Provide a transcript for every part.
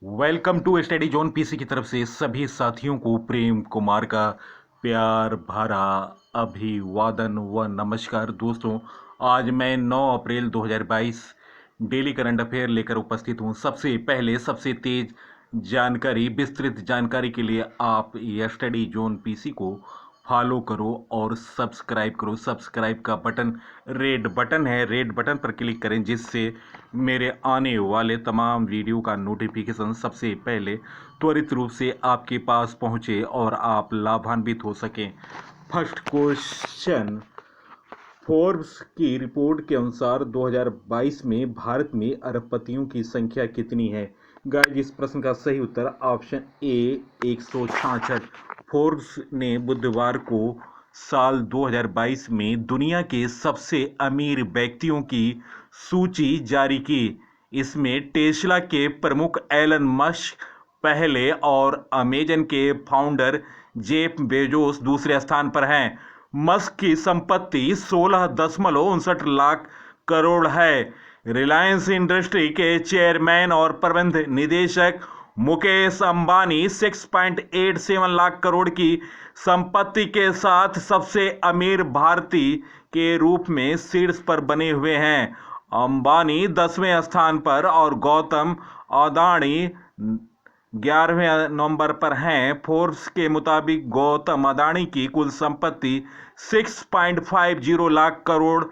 Welcome to study zone PC की तरफ से सभी साथियों को प्रेम कुमार का प्यार भरा अभिवादन व नमस्कार। दोस्तों, आज मैं 9 अप्रैल 2022 डेली करंट अफेयर लेकर उपस्थित हूं। सबसे पहले सबसे तेज जानकारी, विस्तृत जानकारी के लिए आप स्टडी जोन पीसी को फॉलो करो और सब्सक्राइब करो। सब्सक्राइब का बटन रेड बटन है, रेड बटन पर क्लिक करें जिससे मेरे आने वाले तमाम वीडियो का नोटिफिकेशन सबसे पहले त्वरित रूप से आपके पास पहुंचे और आप लाभान्वित हो सकें। फर्स्ट क्वेश्चन, फोर्ब्स की रिपोर्ट के अनुसार 2022 में भारत में अरबपतियों की संख्या कितनी है? गाइस, इस प्रश्न का सही उत्तर ऑप्शन ए 166। फोर्ब्स ने बुधवार को साल 2022 में दुनिया के सबसे अमीर व्यक्तियों की सूची जारी की। इसमें टेस्ला के प्रमुख एलन मस्क पहले और अमेजन के फाउंडर जेफ बेजोस दूसरे स्थान पर हैं। मस्क की संपत्ति 16.59 लाख करोड़ है। रिलायंस इंडस्ट्री के चेयरमैन और प्रबंध निदेशक मुकेश अंबानी 6.87 लाख करोड़ की संपत्ति के साथ सबसे अमीर भारतीय के रूप में शीर्ष पर बने हुए हैं। अंबानी 10वें स्थान पर और गौतम अदानी 11वें नंबर पर हैं। फोर्ब्स के मुताबिक गौतम अदानी की कुल संपत्ति 6.50 लाख करोड़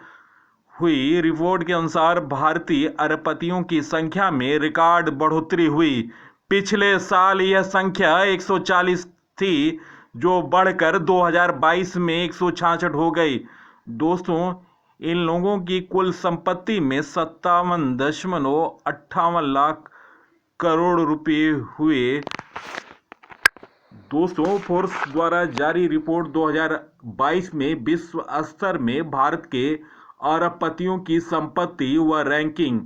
हुई। रिपोर्ट के अनुसार भारतीय अरबपतियों की संख्या में रिकॉर्ड बढ़ोतरी हुई। पिछले साल यह संख्या 140 थी, जो बढ़कर 2022 में 166 हो गई। दोस्तों, इन लोगों की कुल संपत्ति में 57.58 लाख करोड़ रुपए हुए। दोस्तों, फोर्ब्स द्वारा जारी रिपोर्ट 2022 में विश्व स्तर में भारत के अरबपतियों की संपत्ति व रैंकिंग।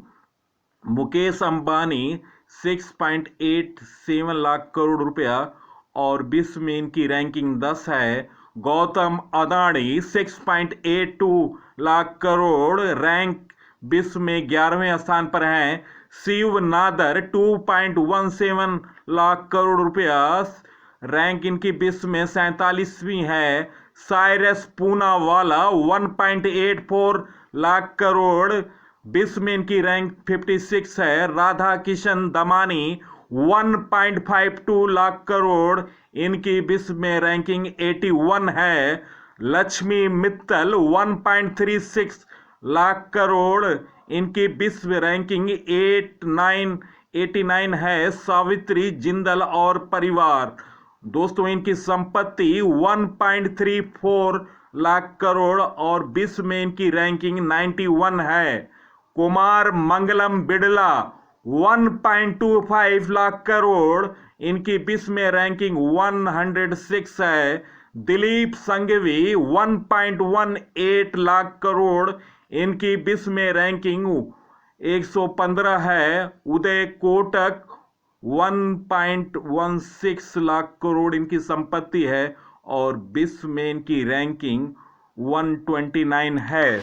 मुकेश अंबानी 6.87 लाख करोड़ रुपया और विश्व में इनकी रैंकिंग 10 है। गौतम अदानी 6.82 लाख करोड़, रैंक विश्व में 11वें स्थान पर हैं। शिव नादर 2.17 लाख करोड़ रुपया, रैंक इनकी विश्व में 47वीं है। साइरस पूनावाला 1.84 लाख करोड़, विश्व में इनकी रैंक 56 है। राधा किशन दमानी 1.52 लाख करोड़, इनकी विश्व में रैंकिंग 81 है। लक्ष्मी मित्तल 1.36 लाख करोड़, इनकी विश्व रैंकिंग 89 है। सावित्री जिंदल और परिवार, दोस्तों, इनकी संपत्ति 1.34 लाख करोड़ और विश्व में इनकी रैंकिंग 91 है। कुमार मंगलम बिड़ला 1.25 लाख करोड़, इनकी विश्व में रैंकिंग 106 है। दिलीप संघवी 1.18 लाख करोड़, इनकी विश्व में रैंकिंग 115 है। उदय कोटक 1.16 लाख करोड़ इनकी संपत्ति है और विश्व में इनकी रैंकिंग 129 है।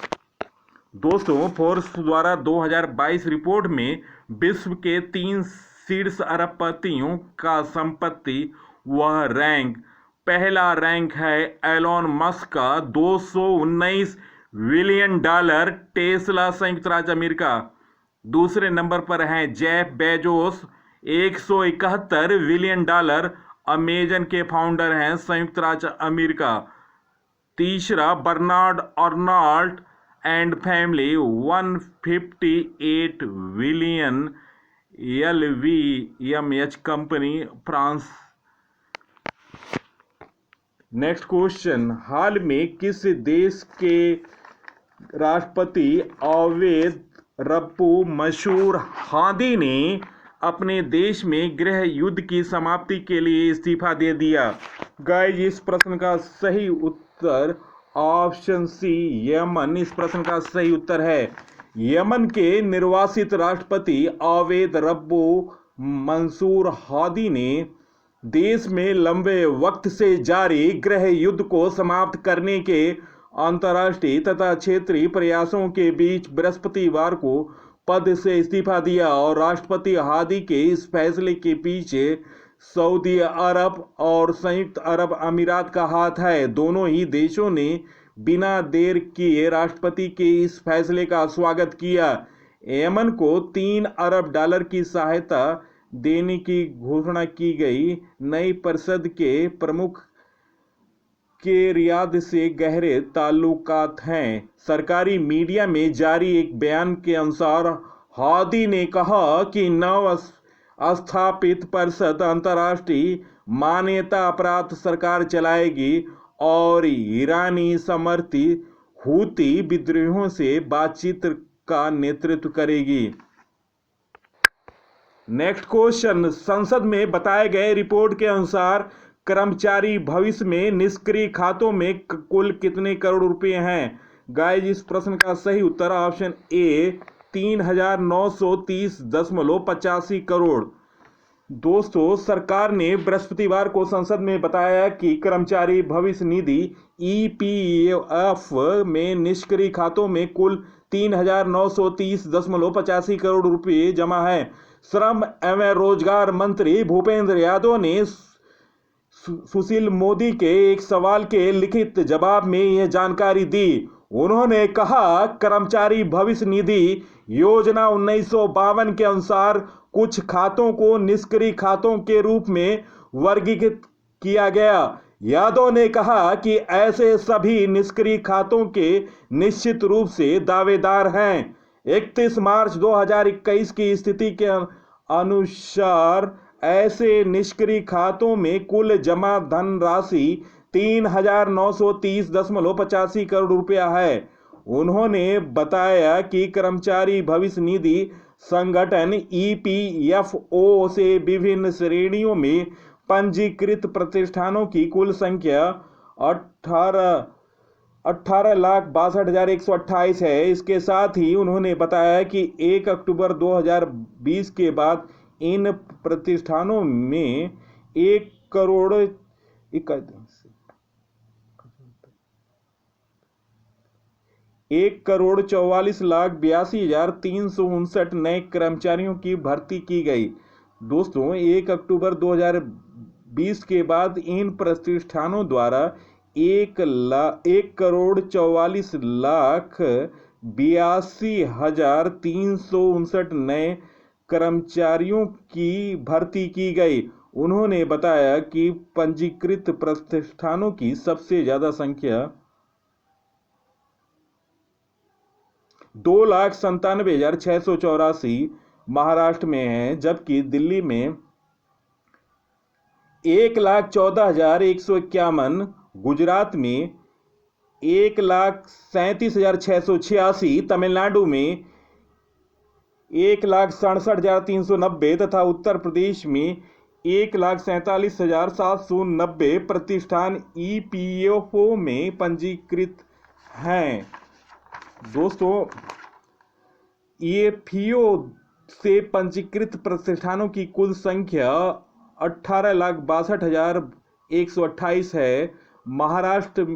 दोस्तों, फोर्ब्स द्वारा 2022 रिपोर्ट में विश्व के 3 शीर्ष अरबपतियों का संपत्ति वह रैंक। पहला रैंक है एलोन मस्क का 219 बिलियन डॉलर, टेस्ला संयुक्त राज्य अमेरिका। दूसरे नंबर पर हैं Jeff Bezos 171 billion dollar, Amazon के फाउंडर हैं, संयुक्त राज्य अमेरिका। तीसरा Bernard Arnault and family 158 billion, LVMH company, France. Next question, हाल में किस देश के राष्ट्रपति अवैध रब्बू मंसूर हादी ने अपने देश में गृह युद्ध की समाप्ति के लिए इस्तीफा दे दिया? गाइस, इस प्रश्न का सही उत्तर ऑप्शन सी यमन। इस प्रश्न का सही उत्तर है यमन के निर्वासित राष्ट्रपति अवैध रब्बू मंसूर हादी ने देश में लंबे वक्त से जारी गृह युद्ध को समाप्त करने के अंतर्राष्ट्रीय तथा क्षेत्रीय प्रयासों के बीच बृहस्पतिवार को पद से इस्तीफा दिया और राष्ट्रपति हादी के इस फैसले के पीछे सऊदी अरब और संयुक्त अरब अमीरात का हाथ है। दोनों ही देशों ने बिना देर किए राष्ट्रपति के इस फैसले का स्वागत किया। यमन को $3 अरब की सहायता देने की घोषणा की गई। नई परिषद के प्रमुख के रियाद से गहरे ताल्लुकात हैं। सरकारी मीडिया में जारी एक बयान के अनुसार हादी ने कहा कि नव स्थापित परिषद अंतर्राष्ट्रीय मान्यता प्राप्त सरकार चलाएगी और ईरानी समर्थित हूती विद्रोहियों से बातचीत का नेतृत्व करेगी। नेक्स्ट क्वेश्चन, संसद में बताए गए रिपोर्ट के अनुसार कर्मचारी भविष्य में निष्क्रिय खातों में कुल कितने करोड़ रुपए हैं? गाइस, इस प्रश्न का सही उत्तर ऑप्शन ए 3,930.85 करोड़। दोस्तों, सरकार ने बृहस्पतिवार को संसद में बताया कि कर्मचारी भविष्य निधि EPF में निष्क्रिय खातों में कुल 3,930.85 करोड़ रुपए जमा है। श्रम एवं रोजगार मंत्री भूपेंद्र यादव ने सुशील मोदी के एक सवाल के लिखित जवाब में यह जानकारी दी। उन्होंने कहा, कर्मचारी भविष्य निधि योजना 1952 के अनुसार कुछ खातों को निष्क्रिय खातों के रूप में वर्गीकृत किया गया। यादव ने कहा कि ऐसे सभी निष्क्रिय खातों के निश्चित रूप से दावेदार हैं। 31 मार्च 2021 की स्थिति के अनुसार ऐसे निष्क्रिय खातों में कुल जमा धनराशि 3,930.85 करोड़ रुपया है। उन्होंने बताया कि कर्मचारी भविष्य निधि संगठन EPFO से विभिन्न श्रेणियों में पंजीकृत प्रतिष्ठानों की कुल संख्या 18,62,128 है। इसके साथ ही उन्होंने बताया कि 1 अक्टूबर 2020 के बाद इन प्रतिष्ठानों में 1,44,82,359 नए कर्मचारियों की भर्ती की गई। दोस्तों, 1 अक्टूबर 2020 के बाद इन प्रतिष्ठानों द्वारा 1,44,82,359 नए कर्मचारियों की भर्ती की गई। उन्होंने बताया कि पंजीकृत प्रतिष्ठानों की सबसे ज्यादा संख्या 2,97,684 महाराष्ट्र में है, जबकि दिल्ली में 1,14,151, गुजरात में 1,37,686, तमिलनाडु में 1,67,390 तथा उत्तर प्रदेश में 1,47,790 प्रतिष्ठान EPFO में पंजीकृत हैं। दोस्तों, EPFO से पंजीकृत प्रतिष्ठानों की कुल संख्या 18,62,128 है। महाराष्ट्र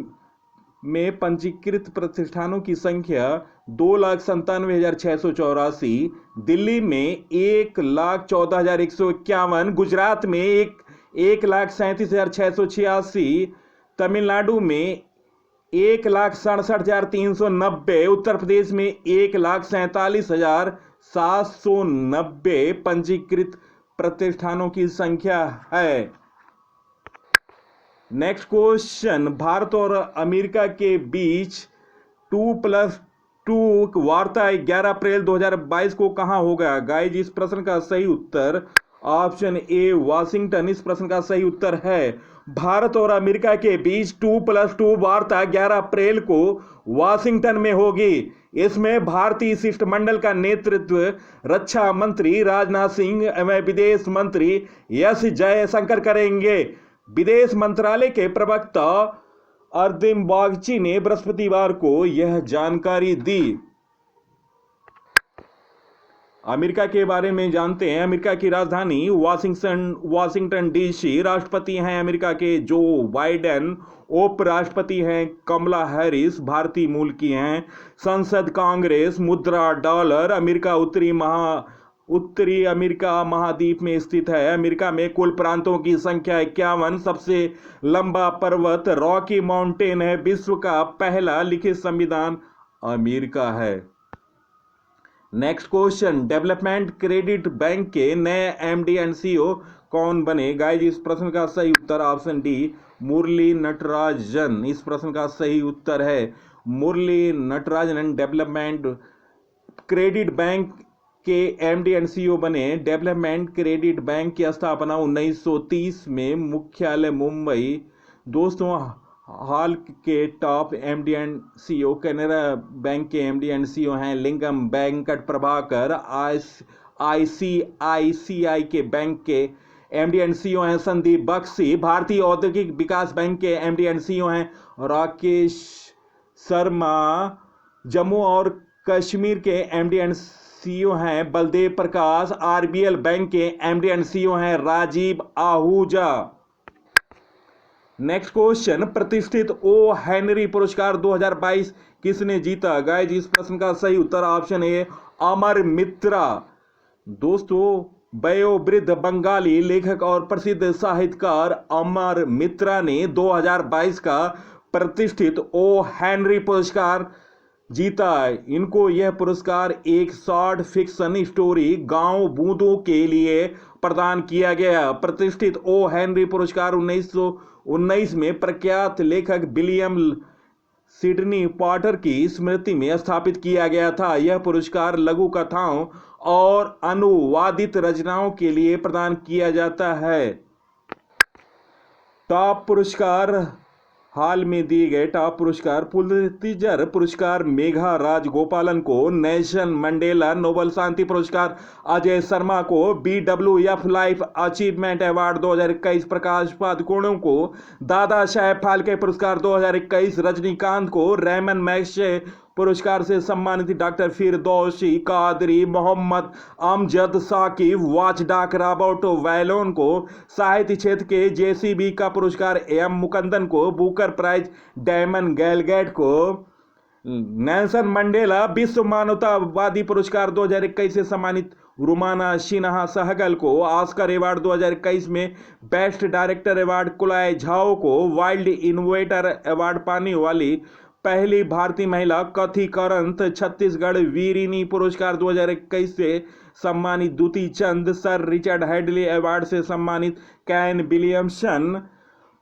में पंजीकृत प्रतिष्ठानों की संख्या 2,97,684, दिल्ली में 1,14,151, गुजरात में 1,37,686, तमिलनाडु में 1,67,390, उत्तर प्रदेश में 1,47,790 पंजीकृत प्रतिष्ठानों की संख्या है। नेक्स्ट क्वेश्चन, भारत और अमेरिका के बीच 2+2 वार्ता 11 अप्रैल 2022 को कहां होगा? गाइज, इस प्रश्न का सही उत्तर ऑप्शन ए वाशिंगटन इस प्रश्न का सही उत्तर है। भारत और अमेरिका के बीच 2+2 वार्ता 11 अप्रैल को वाशिंगटन में होगी। इसमें भारतीय शिष्टमंडल का नेतृत्व रक्षा मंत्री राजनाथ सिंह एवं विदेश मंत्री एस जयशंकर करेंगे। विदेश मंत्रालय के प्रवक्ता अरविंद बागची ने बृहस्पतिवार को यह जानकारी दी। अमेरिका के बारे में जानते हैं। अमेरिका की राजधानी वाशिंगटन डीसी। राष्ट्रपति हैं अमेरिका के जो बाइडेन। उपराष्ट्रपति हैं कमला हैरिस, भारतीय मूल की हैं। संसद, कांग्रेस, मुद्रा डॉलर। अमेरिका उत्तरी अमेरिका महाद्वीप में स्थित है। अमेरिका में कुल प्रांतों की संख्या 51। सबसे लंबा पर्वत रॉकी माउंटेन है। विश्व का पहला लिखित संविधान अमेरिका है। Next question, development credit bank के नए एमडी एंड सीईओ कौन बने? गाइस, इस प्रश्न का सही उत्तर ऑप्शन डी, मुरली नटराजन। इस प्रश्न का सही उत्तर है मुरली नटराजन डेवलपमेंट क्रेडिट बैंक के एमडी एंड सीईओ बने। डेवलपमेंट क्रेडिट बैंक की स्थापना 1930 में, मुख्यालय मुंबई। दोस्तों, हाल के top MD and CEO Canara bank के एमडी एंड सीईओ हैं लिंगम वेंकट प्रभाकर। आईसीआईसीआई के बैंक के एमडी एंड सीईओ हैं संदीप बख्शी। भारतीय औद्योगिक विकास बैंक के एमडी एंड सीईओ हैं राकेश शर्मा। जम्मू और कश्मीर के एमडी एंड सीईओ हैं बलदेव प्रकाश। आरबीएल बैंक के एमडी एंड सीईओ हैं राजीव आहूजा। नेक्स्ट क्वेश्चन, प्रतिष्ठित ओ हेनरी पुरस्कार 2022 किसने जीता? गाइस, इस प्रश्न का सही उत्तर ऑप्शन ए, अमर मित्रा। दोस्तों, वयोवृद्ध बंगाली लेखक और प्रसिद्ध साहित्यकार अमर मित्रा ने 2022 का प्रतिष्ठित ओ हेनरी पुरस्कार जीता। इनको यह पुरस्कार एक शॉर्ट फिक्शन स्टोरी गांव बूंदों के लिए प्रदान किया गया। प्रतिष्ठित ओ हेनरी पुरस्कार 1919 में प्रख्यात लेखक विलियम सिडनी पॉटर की स्मृति में स्थापित किया गया था। यह पुरस्कार लघु कथाओं और अनुवादित रचनाओं के लिए प्रदान किया जाता है। टॉप पुरस्कार, हाल में दिए गए टॉप पुरस्कार, पुलित्जर पुरस्कार मेघा राजगोपालन को, नेल्सन मंडेला नोबेल शांति पुरस्कार अजय शर्मा को, BWF life achievement award 2021 Prakash Padukone को, दादा साहेब फाल्के पुरस्कार 2021 रजनीकांत को, रेमन मैग्सेसे पुरस्कार से सम्मानित doctor Firdausi Qadri, Mohammad Amjad Saqib, watchdog Robert वैलोन को, साहित्य क्षेत्र के JCB का पुरस्कार AM मुकुंदन को, बुकर प्राइज डायमंड गैलगेट को, नेल्सन मंडेला विश्व मानवतावादी पुरस्कार 2021 से सम्मानित रुमाना सिन्हा सहगल को, ऑस्कर अवार्ड 2021 में बेस्ट डायरेक्टर अवार्ड कुलाय झाओ को, वाइल्ड इनोवेटर अवार्ड पाने वाली पहली भारतीय महिला कथी करंत, छत्तीसगढ़ वीरिनी पुरस्कार 2021 से सम्मानित दूती चंद, सर रिचर्ड हेडली अवार्ड से सम्मानित कैन विलियमसन,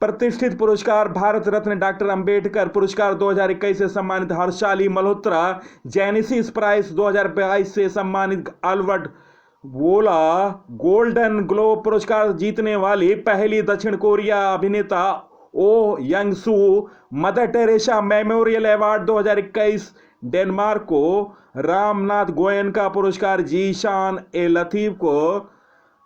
प्रतिष्ठित पुरस्कार भारत रत्न डॉक्टर अंबेडकर पुरस्कार 2021 से सम्मानित हर्षाली मल्होत्रा, जेनेसिस प्राइज 2022 से सम्मानित अल्बर्ट वोला, गोल्डन ग्लोब पुरस्कार जीतने वाली पहली दक्षिण कोरिया अभिनेता Oh Young Soo, Mother Teresa memorial award 2021 Denmark को, रामनाथ गोयनका पुरस्कार जीशान ए लतीफ को,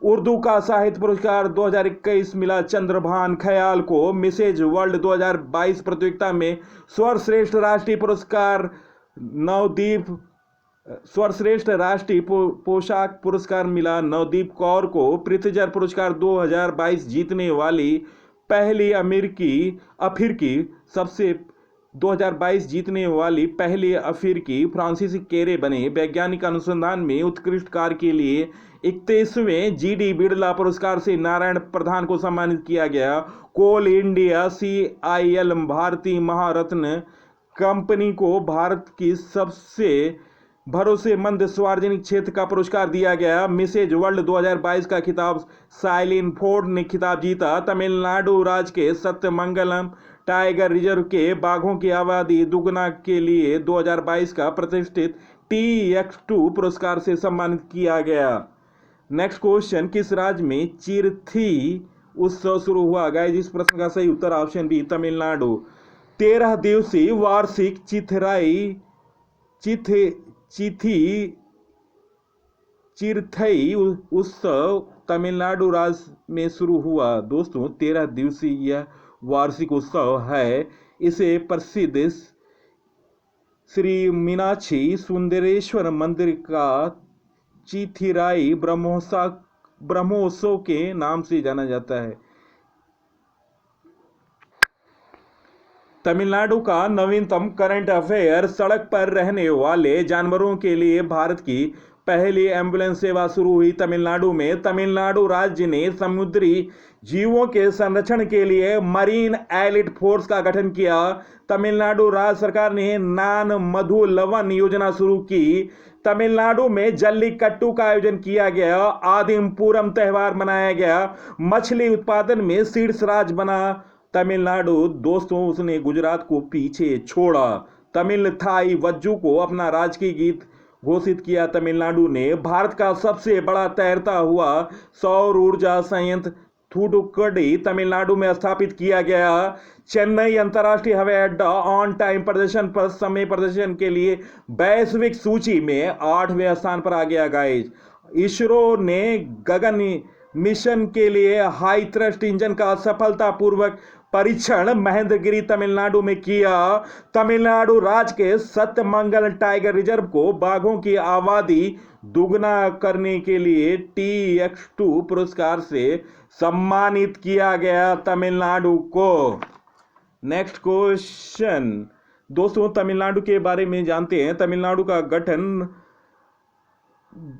उर्दू का साहित्य पुरस्कार 2021 मिला चंद्रभान ख्याल को, मिसेज वर्ल्ड 2022 प्रतियोगिता में सर्वश्रेष्ठ राष्ट्रीय पुरस्कार नवदीप सर्वश्रेष्ठ राष्ट्रीय पोशाक पुरस्कार मिला नवदीप कौर को, प्रित्जर पुरस्कार 2022 जीतने वाली पहली अफ्रीकी सबसे 2022 जीतने वाली पहली अफ्रीकी फ्रांसीसी केरे बने। वैज्ञानिक अनुसंधान में उत्कृष्ट कार्य के लिए 31वें GD बिड़ला पुरस्कार से नारायण प्रधान को सम्मानित किया गया। कोल इंडिया CIL भारतीय महारत्न कंपनी को भारत की सबसे भरोसेमंद सार्वजनिक क्षेत्र का पुरस्कार दिया गया। मिसेज वर्ल्ड 2022 का खिताब साइलिन फोर्ड ने खिताब जीता। तमिलनाडु राज्य के सत्यमंगलम टाइगर रिजर्व के बाघों की आबादी दुगना के लिए 2022 का प्रतिष्ठित TX2 पुरस्कार से सम्मानित किया गया। नेक्स्ट क्वेश्चन, किस राज्य में चिरथी उत्सव शुरू हुआ? गाइस, इस प्रश्न का सही उत्तर ऑप्शन बी, तमिलनाडु। 13 दिवसीय वार्षिक चिरथई उत्सव तमिलनाडु राज्य में शुरू हुआ। दोस्तों, 13 दिवसीय यह वार्षिक उत्सव है। इसे प्रसिद्ध श्री मीनाक्षी सुंदरेश्वर मंदिर का चिथिराई ब्रह्मोत्सव के नाम से जाना जाता है। तमिलनाडु का नवीनतम करंट अफेयर, सड़क पर रहने वाले जानवरों के लिए भारत की पहली एम्बुलेंस सेवा शुरू हुई तमिलनाडु में। तमिलनाडु राज्य ने समुद्री जीवों के संरक्षण के लिए मरीन एलिट फोर्स का गठन किया। तमिलनाडु राज्य सरकार ने नान मधु लवन योजना शुरू की। तमिलनाडु में जल्लीकट्टू का आयोजन किया गया। आदिम पूरम त्योहार मनाया गया। मछली उत्पादन में शीर्ष राज्य बना तमिलनाडु। दोस्तों, उसने गुजरात को पीछे छोड़ा। तमिल थाई वज्जू को अपना राजकीय गीत घोषित किया। तमिलनाडु ने भारत का सबसे बड़ा तैरता हुआ सौर ऊर्जा संयंत्र थूथुक्कुडी तमिलनाडु में स्थापित किया गया। चेन्नई अंतर्राष्ट्रीय हवाई अड्डा ऑन टाइम प्रदर्शन पर समय प्रदर्शन के लिए वैश्विक सूची में 8वें स्थान पर आ गया। गाइस, इसरो ने गगन मिशन के लिए हाई थ्रस्ट इंजन का सफलतापूर्वक परीक्षण महेंद्रगिरी तमिलनाडु में किया। तमिलनाडु राज्य के सत्यमंगल टाइगर रिजर्व को बाघों की आबादी दुगना करने के लिए TX2 पुरस्कार से सम्मानित किया गया तमिलनाडु को। नेक्स्ट क्वेश्चन, दोस्तों तमिलनाडु के बारे में जानते हैं। तमिलनाडु का गठन,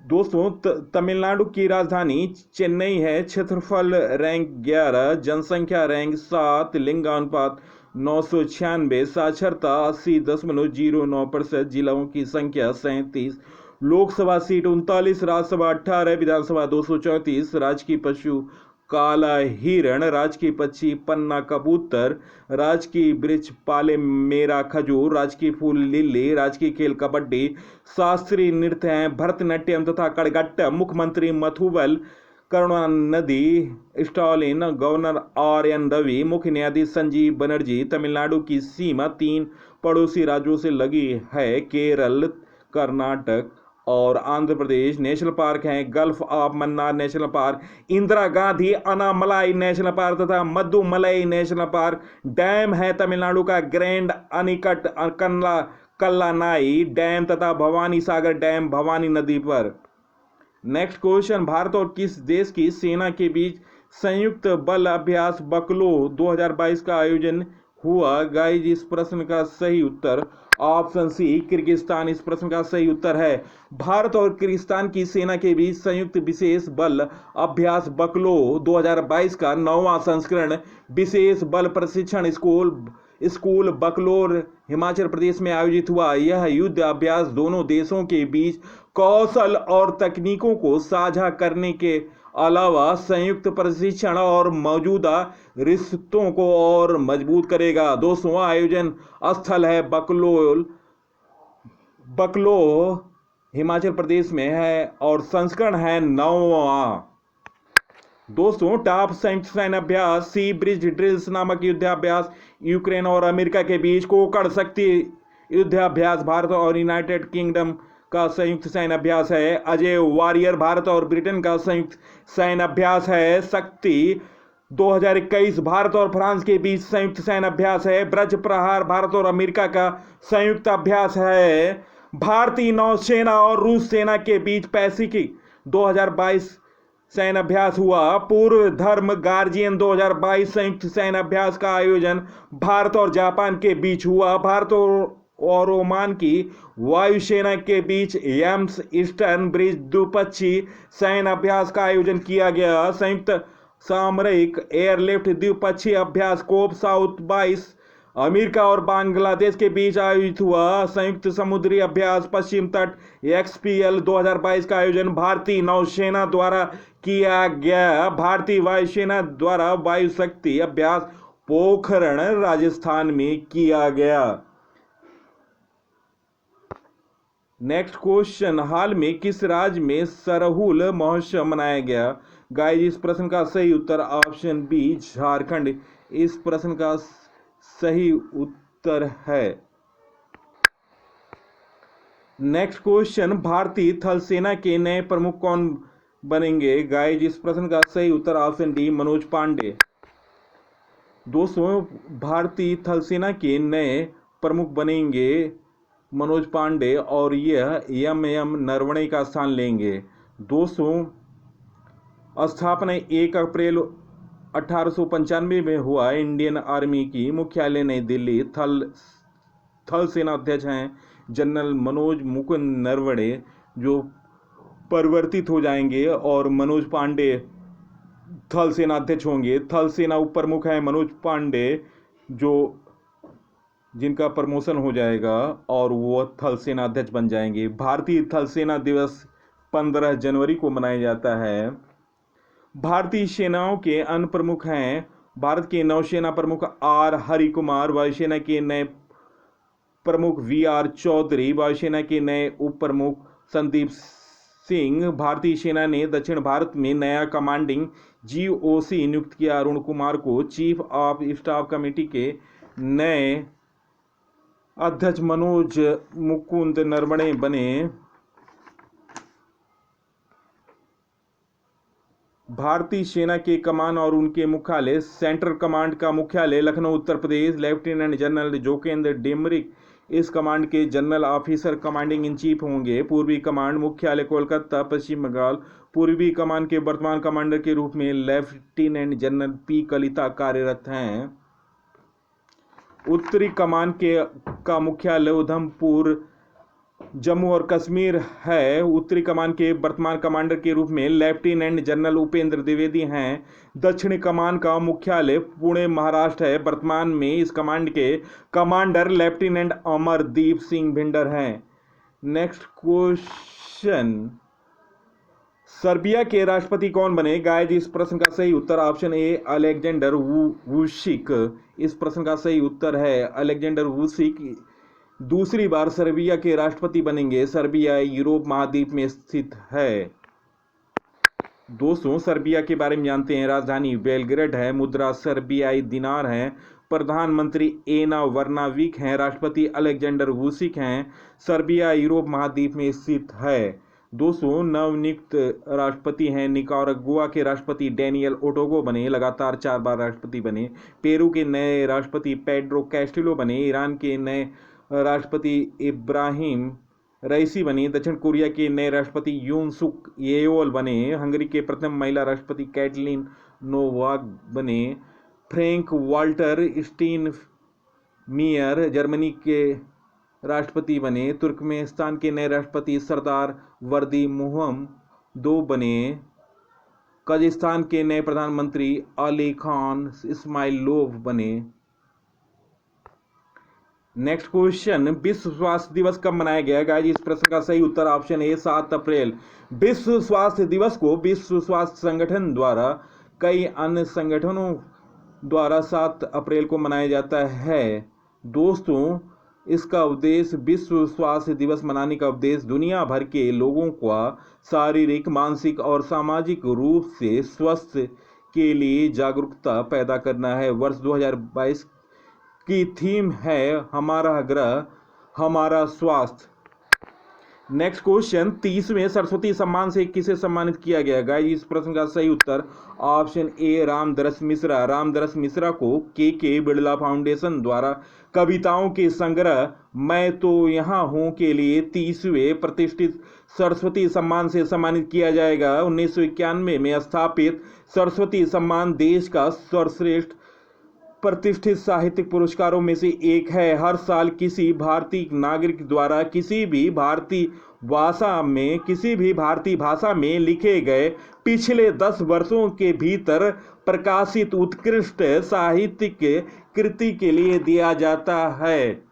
दोस्तों तमिलनाडु की राजधानी चेन्नई है। क्षेत्रफल रैंक 11, जनसंख्या रैंक 7, लिंगानुपात 996, साक्षरता 80.09%, जिलों की संख्या 37, लोकसभा सीट 39, राज्यसभा 18, विधानसभा 234, राजकीय पशु काला हिरण, राजकीय पक्षी पन्ना कबूतर, राजकीय वृक्ष पाले मेरा खजूर, राजकीय फूल लिली, राजकीय खेल कबड्डी, शास्त्रीय नृत्य हैं भरतनाट्यम तथा कड़गट्टम, मुख्यमंत्री मथुवल करुणानिधि स्टालिन, गवर्नर RN रवि, मुख्य न्यायाधीश संजीव बनर्जी। तमिलनाडु की सीमा 3 पड़ोसी राज्यों से लगी है, केरल, कर्नाटक और आंध्र प्रदेश। नेशनल पार्क हैं gulf of Mannar national park, Indira Gandhi Anamalai national park तथा मद्दुमलाई नेशनल पार्क। डैम है तमिलनाडु का ग्रैंड अनिकट कल्लानाई डैम तथा भवानी सागर डैम भवानी नदी पर। नेक्स्ट क्वेश्चन, भारत और किस देश की सेना के बीच संयुक्त बल अभ्यास बकलो 2022 का आयोजन हुआ? गाइस, इस प्रश्न का सही उत्तर ऑप्शन सी किर्गिस्तान इस प्रश्न का सही उत्तर है। भारत और किर्गिस्तान की सेना के बीच संयुक्त विशेष बल अभ्यास बकलो 2022 का 9वां संस्करण विशेष बल प्रशिक्षण स्कूल बकलोर हिमाचल प्रदेश में आयोजित हुआ। यह युद्ध अभ्यास दोनों देशों के बीच कौशल और तकनीकों को साझा करने के अलावा संयुक्त प्रशिक्षण और मौजूदा रिश्तों को और मजबूत करेगा। दोस्तों, आयोजन स्थल है बकलो हिमाचल प्रदेश में है और संस्करण है 9वां। दोस्तों, टॉप संयुक्त सैन्य अभ्यास सी ब्रिज ड्रिल्स नामक युद्धाभ्यास यूक्रेन और अमेरिका के बीच कोकड़ शक्ति युद्धाभ्यास भारत और यूनाइटेड किंगडम का संयुक्त सैन्य अभ्यास है। अजय वॉरियर भारत और ब्रिटेन का संयुक्त सैन्य अभ्यास है। शक्ति 2021 भारत और फ्रांस के बीच संयुक्त सैन्य अभ्यास है। ब्रज प्रहार भारत और अमेरिका का संयुक्त अभ्यास है। भारतीय नौसेना और रूस सेना के बीच पैसिफिक 2022 सैन्य अभ्यास हुआ। पूर्व धर्म गार्जियन 2022 संयुक्त सैन्य अभ्यास का आयोजन भारत और जापान के बीच हुआ। भारत और ओमान की वायुसेना के बीच यम्स ईस्टर्न ब्रिज द्विपक्षीय सैन्य अभ्यास का आयोजन किया गया। संयुक्त सामरिक एयरलिफ्ट द्विपक्षीय अभ्यास कोप साउथ 22 अमेरिका और बांग्लादेश के बीच आयोजित हुआ। संयुक्त समुद्री अभ्यास पश्चिम तट XPL 2022 का आयोजन भारतीय नौसेना द्वारा किया गया। भारतीय वायुसेना द्वारा वायु शक्ति अभ्यास पोखरण राजस्थान में किया गया। नेक्स्ट क्वेश्चन, हाल में किस राज्य में सरहुल महोत्सव मनाया गया? गाइस, इस प्रश्न का सही उत्तर ऑप्शन बी झारखंड इस प्रश्न का सही उत्तर है। नेक्स्ट क्वेश्चन, भारतीय थल सेना के नए प्रमुख कौन बनेंगे? गाइस, इस प्रश्न का सही उत्तर ऑप्शन डी मनोज पांडे। दोस्तों, भारतीय थल सेना के नए प्रमुख बनेंगे मनोज पांडे और यह एम नरवणे का स्थान लेंगे। दोस्तों, स्थापना 1 अप्रैल 1895 में हुआ। इंडियन आर्मी की मुख्यालय नई दिल्ली। थल सेना अध्यक्ष हैं जनरल मनोज मुकुंद नरवणे, जो परिवर्तित हो जाएंगे, और मनोज पांडे थल सेना अध्यक्ष होंगे। थल सेना उप प्रमुख हैं मनोज पांडे, जो जिनका प्रमोशन हो जाएगा और वो थल सेना अध्यक्ष बन जाएंगे। भारतीय थल सेना दिवस 15 जनवरी को मनाया जाता है। भारतीय सेनाओं के अन्य प्रमुख हैं भारत के नौसेना प्रमुख आर हरि कुमार, वायुसेना के नए प्रमुख वी.आर. चौधरी, वायुसेना के नए उप प्रमुख संदीप सिंह। भारतीय सेना ने दक्षिण भारत में नया कमांडिंग GOC नियुक्त किया। अरुण कुमार को चीफ ऑफ स्टाफ कमेटी के नए अध्यक्ष मनोज मुकुंद नरवणे बने। भारतीय सेना के कमान और उनके मुख्यालय सेंट्रल कमांड का मुख्यालय लखनऊ उत्तर प्रदेश। लेफ्टिनेंट जनरल जोगेंद्र डेमरिक इस कमांड के general officer commanding in chief होंगे। पूर्वी कमांड मुख्यालय कोलकाता पश्चिम बंगाल। पूर्वी कमान के वर्तमान कमांडर के रूप में लेफ्टिनेंट जनरल P. कलिता कार्यरत हैं। उत्तरी कमान का मुख्यालय उधमपुर जम्मू और कश्मीर है। उत्तरी कमान के वर्तमान कमांडर के रूप में लेफ्टिनेंट जनरल उपेंद्र द्विवेदी हैं। दक्षिणी कमान का मुख्यालय पुणे महाराष्ट्र है। वर्तमान में इस कमांड के कमांडर लेफ्टिनेंट अमरदीप सिंह भिंडर हैं। नेक्स्ट क्वेश्चन, सर्बिया के राष्ट्रपति कौन बने? गाइस, इस प्रश्न का सही उत्तर ऑप्शन ए अलेक्जेंडर वुशिक। इस प्रश्न का सही उत्तर है अलेक्जेंडर वुशिक दूसरी बार सर्बिया के राष्ट्रपति बनेंगे। सर्बिया यूरोप महाद्वीप में स्थित है। दोस्तों, सर्बिया के बारे में जानते हैं। राजधानी बेलग्रेड है। मुद्रा सर्बियाई दिनार है। प्रधानमंत्री एना वर्नाविक हैं। राष्ट्रपति अलेक्जेंडर वुशिक हैं। सर्बिया यूरोप महाद्वीप में स्थित है। दोस्तों, नवनियुक्त राष्ट्रपति हैं निकारागुआ के राष्ट्रपति डेनियल ओटोगो बने, लगातार 4 बार राष्ट्रपति बने। पेरू के नए राष्ट्रपति पेड्रो कैस्टिलो बने। ईरान के नए राष्ट्रपति इब्राहिम रईसी बने। दक्षिण कोरिया के नए राष्ट्रपति यून सुक येओल बने। हंगरी के प्रथम महिला राष्ट्रपति कैटलिन नोवाक बने। फ्रैंक वाल्टर स्टीनमियर जर्मनी के राष्ट्रपति बने। तुर्कमेनिस्तान के नए राष्ट्रपति सरदार वर्दी मुहम्मदोव बने। कजाकिस्तान के नए प्रधानमंत्री अली खान इस्माइलोव बने। नेक्स्ट क्वेश्चन, विश्व स्वास्थ्य दिवस कब मनाया गया? गाइस, इस प्रश्न का सही उत्तर ऑप्शन ए 7 अप्रैल। विश्व स्वास्थ्य दिवस को विश्व स्वास्थ्य संगठन द्वारा कई अन्य संगठनों द्वारा 7 अप्रैल को मनाया जाता है। दोस्तों, इसका उद्देश्य, विश्व स्वास्थ्य दिवस मनाने का उद्देश्य दुनिया भर के लोगों का शारीरिक, मानसिक और सामाजिक रूप से स्वस्थ के लिए जागरूकता पैदा करना है। वर्ष 2022 की थीम है हमारा ग्रह हमारा स्वास्थ्य। नेक्स्ट क्वेश्चन, 30वें सरस्वती सम्मान से किसे सम्मानित किया गया? गाइस, इस प्रश्न का सही उत्तर ऑप्शन ए रामदरस मिश्रा। रामदरस मिश्रा को के बिड़ला फाउंडेशन द्वारा कविताओं के संग्रह मैं तो यहाँ हूँ के लिए 30वें प्रतिष्ठित सरस्वती सम्मान से सम्मानित किया जाएगा। 1991 में स्थापित सरस्वती सम्मान देश का सर्वश्रेष्ठ प्रतिष्ठित साहित्यिक पुरस्कारों में से एक है। हर साल किसी भारतीय नागरिक द्वारा किसी भी भारतीय भाषा में लिखे गए पिछले 10 वर्षों के भीतर प्रकाशित उत्कृष्ट साहित्यिक कृति के लिए दिया जाता है।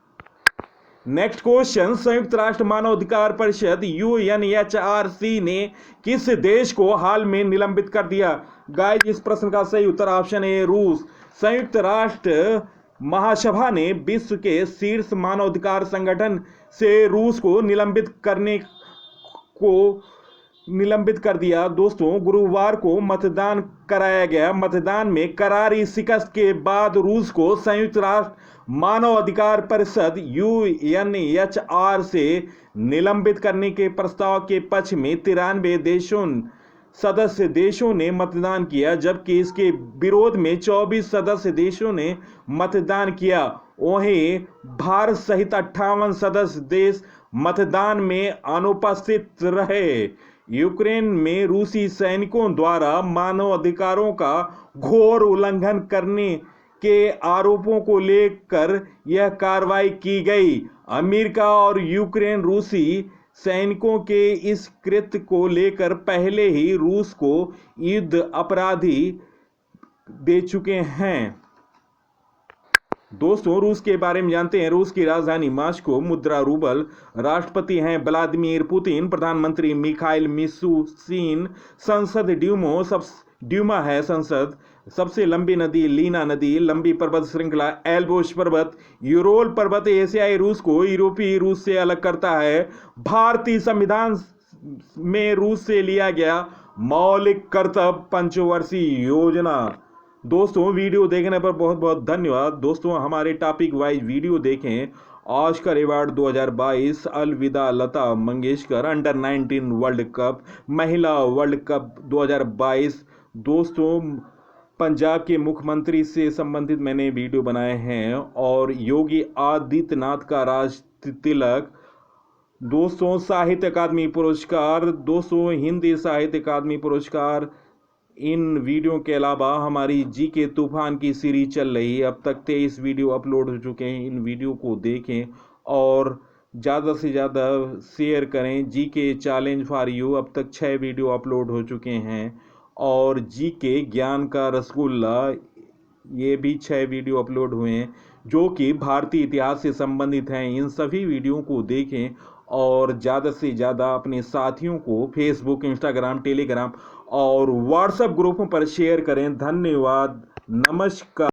नेक्स्ट क्वेश्चन, संयुक्त राष्ट्र मानवाधिकार परिषद UNHRC ने किस देश को हाल में निलंबित कर दिया? गाइस, इस प्रश्न का सही उत्तर ऑप्शन ए रूस। संयुक्त राष्ट्र महासभा ने विश्व के शीर्ष मानवाधिकार संगठन से रूस को निलंबित कर दिया। दोस्तों, गुरुवार को मतदान कराया गया। मतदान में करारी शिकस्त के बाद रूस को संयुक्त राष्ट्र मानवाधिकार परिषद UNHRC से निलंबित करने के प्रस्ताव के पक्ष में 93 देशों सदस्य देशों ने मतदान किया, जबकि इसके विरोध में 24 सदस्य देशों ने मतदान किया। वहीं भारत सहित 58 सदस्य देश मतदान में अनुपस्थित रहे। यूक्रेन में रूसी सैनिकों द्वारा मानवाधिकारों का घोर उल्लंघन करने के आरोपों को लेकर यह कार्रवाई की गई। अमेरिका और यूक्रेन रूसी सैनिकों के इस कृत्य को लेकर पहले ही रूस को युद्ध अपराधी दे चुके हैं। दोस्तों, रूस के बारे में जानते हैं। रूस की राजधानी मॉस्को, मुद्रा रूबल, राष्ट्रपति हैं व्लादिमीर पुतिन, प्रधानमंत्री मिखाइल मिशुस्तिन, संसद ड्यूमा है संसद, सबसे लंबी नदी लीना नदी, लंबी पर्वत श्रृंखला एल्बोस पर्वत, यूरोल पर्वत एशियाई रूस को यूरोपीय रूस से अलग करता है। भारतीय संविधान में रूस से लिया गया मौलिक कर्तव्य पंचवर्षीय योजना। दोस्तों, वीडियो देखने पर बहुत बहुत धन्यवाद। दोस्तों, हमारे टॉपिक वाइज वीडियो देखें। ऑस्कर अवार्ड 2022, अलविदा Lata Mangeshkar, under 19 world cup, महिला वर्ल्ड कप 2022। दोस्तों, पंजाब के मुख्यमंत्री से संबंधित मैंने वीडियो बनाए हैं और योगी आदित्यनाथ का राज तिलक। दोस्तों, साहित्य अकादमी पुरस्कार, दोस्तों हिंदी साहित्य अकादमी पुरस्कार। इन वीडियो के अलावा हमारी जीके तूफान की सीरीज चल रही है। अब तक 23 वीडियो अपलोड हो चुके हैं। इन वीडियो को देखें और ज़्यादा से ज़्यादा शेयर करें। जीके चैलेंज फॉर यू, अब तक 6 वीडियो अपलोड हो चुके हैं। और जीके ज्ञान का रसगुल्ला, ये भी 6 वीडियो अपलोड हुए हैं जो कि भारतीय इतिहास से संबंधित हैं। इन सभी वीडियो को देखें और ज़्यादा से ज़्यादा अपने साथियों को फेसबुक, इंस्टाग्राम, टेलीग्राम और व्हाट्सएप ग्रुपों पर शेयर करें। धन्यवाद, नमस्कार।